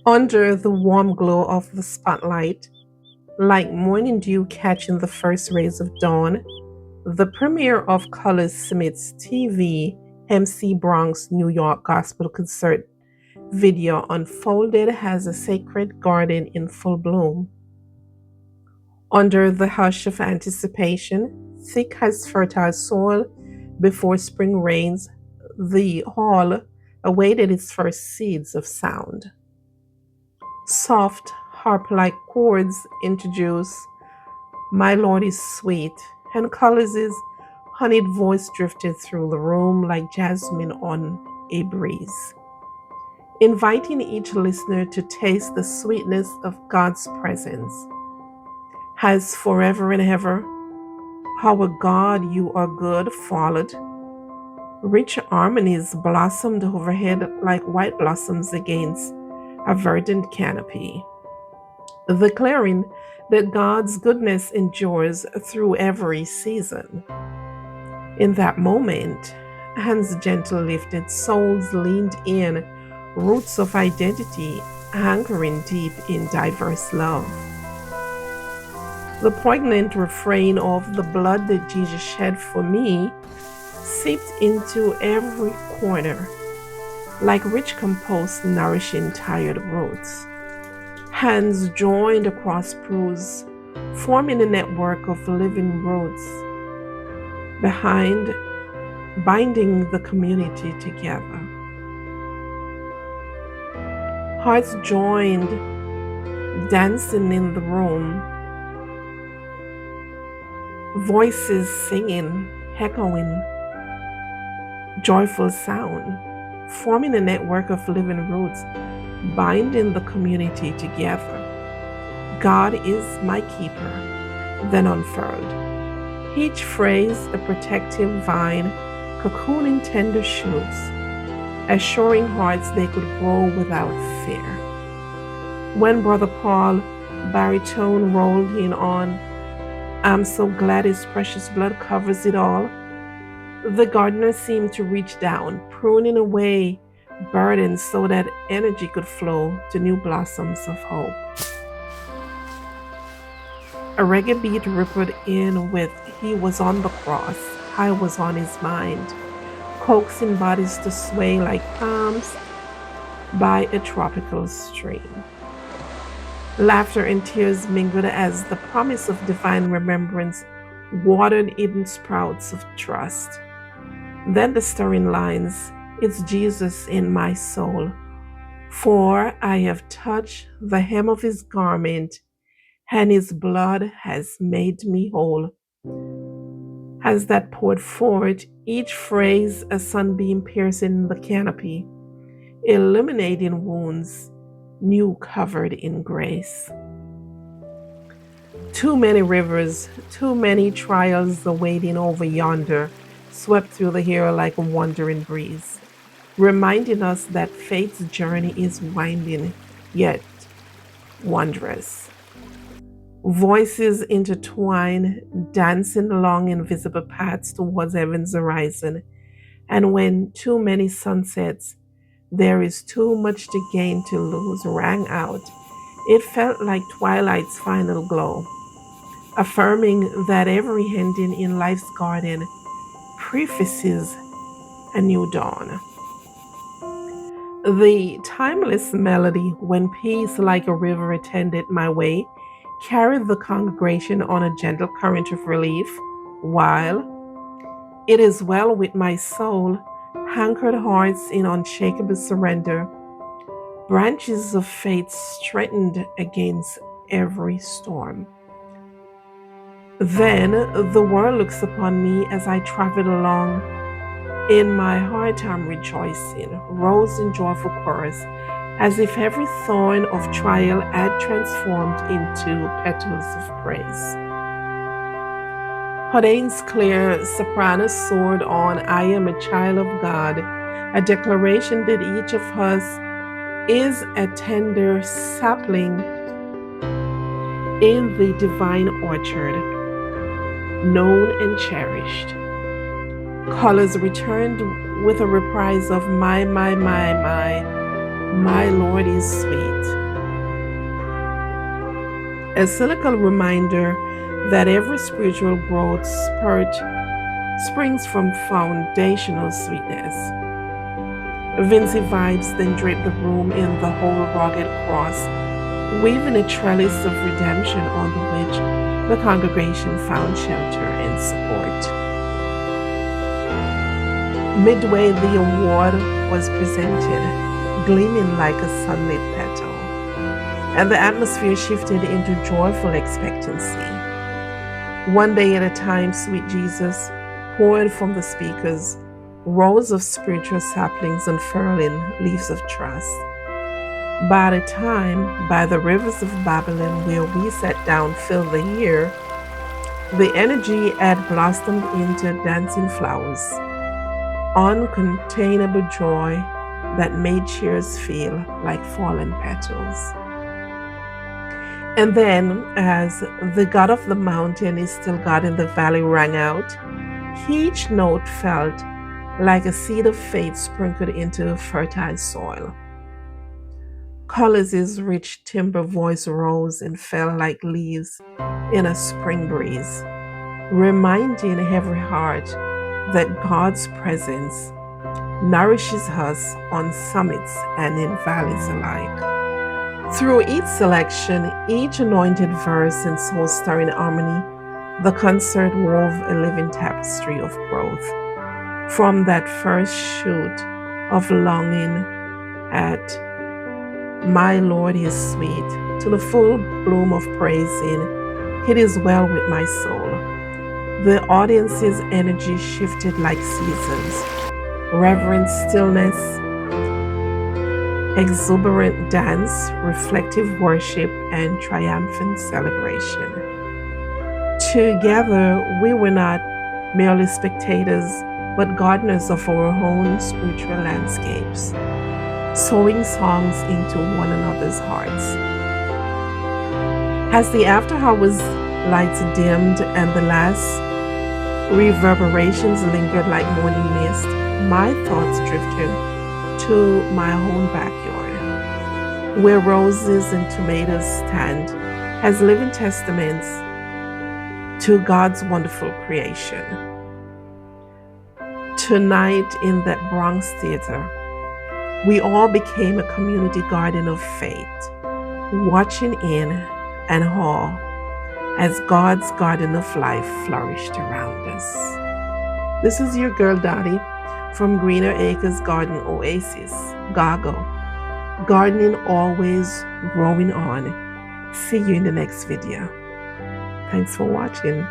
Under the warm glow of the spotlight, like morning dew catching the first rays of dawn, the premiere of Colors Smith's TV MC Bronx New York Gospel Concert video unfolded as a sacred garden in full bloom. Under the hush of anticipation, thick as fertile soil before spring rains, the hall awaited its first seeds of sound. Soft, harp like chords introduce My Lord is Sweet, and Collins's honeyed voice drifted through the room like jasmine on a breeze, inviting each listener to taste the sweetness of God's presence. Has forever and ever, our God, you are good, followed. Rich harmonies blossomed overhead like white blossoms against a verdant canopy, declaring that God's goodness endures through every season. In that moment, hands gentle lifted, souls leaned in, roots of identity anchoring deep in diverse love. The poignant refrain of the blood that Jesus shed for me seeped into every corner, like rich compost nourishing tired roots. Hands joined across pews, forming a network of living roots behind, binding the community together. Hearts joined, dancing in the room, voices singing, echoing, joyful sound, forming a network of living roots, binding the community together. God is my keeper, then unfurled. Each phrase a protective vine, cocooning tender shoots, assuring hearts they could grow without fear. When Brother Paul baritone rolled in on, I'm so glad his precious blood covers it all, the gardener seemed to reach down, pruning away burdens so that energy could flow to new blossoms of hope. A reggae beat rippled in with He was on the cross, I was on his mind, coaxing bodies to sway like palms by a tropical stream. Laughter and tears mingled as the promise of divine remembrance watered hidden sprouts of trust. Then the stirring lines, it's Jesus in my soul, for I have touched the hem of his garment, and his blood has made me whole. As that poured forth, each phrase a sunbeam piercing the canopy, illuminating wounds new covered in grace. Too many rivers, too many trials awaiting over yonder, swept through the air like a wandering breeze, reminding us that faith's journey is winding yet wondrous. Voices intertwine, dancing along invisible paths towards heaven's horizon. And when too many sunsets, there is too much to gain to lose, rang out. It felt like twilight's final glow, affirming that every ending in life's garden prefaces a new dawn. The timeless melody, when peace like a river attended my way, carried the congregation on a gentle current of relief, while it is well with my soul, anchored hearts in unshakable surrender, branches of faith strengthened against every storm. Then the world looks upon me as I travel along. In my heart I'm rejoicing, rose in joyful chorus, as if every thorn of trial had transformed into petals of praise. Hodane's clear soprano soared on, I am a child of God, a declaration that each of us is a tender sapling in the divine orchard, known and cherished. Colors returned with a reprise of my. My Lord is sweet. A cyclical reminder that every spiritual growth spurt springs from foundational sweetness. Vincy vibes then drape the room in the whole rugged cross, weaving a trellis of redemption on which the congregation found shelter and support. Midway, the award was presented, gleaming like a sunlit petal, and the atmosphere shifted into joyful expectancy. One day at a time, sweet Jesus poured from the speakers rows of spiritual saplings unfurling leaves of trust. By the time, by the rivers of Babylon where we sat down filled the air, the energy had blossomed into dancing flowers, uncontainable joy that made cheers feel like fallen petals. And then, as the God of the mountain is still God in the valley rang out, each note felt like a seed of faith sprinkled into fertile soil. Collins's rich timbre voice rose and fell like leaves in a spring breeze, reminding every heart that God's presence nourishes us on summits and in valleys alike. Through each selection, each anointed verse and soul stirring harmony, the concert wove a living tapestry of growth. From that first shoot of longing at My Lord is sweet to the full bloom of praising, it is well with my soul. The audience's energy shifted like seasons, reverent stillness, exuberant dance, reflective worship, and triumphant celebration. Together, we were not merely spectators, but gardeners of our own spiritual landscapes, sowing songs into one another's hearts. As the after hours lights dimmed and the last reverberations lingered like morning mist, my thoughts drifted to my own backyard, where roses and tomatoes stand as living testaments to God's wonderful creation. Tonight in that Bronx theater, we all became a community garden of faith, watching in and awe as God's garden of life flourished around us. This is your girl Dottie from Greener Acres Garden Oasis, Gago. Gardening always growing on. See you in the next video. Thanks for watching.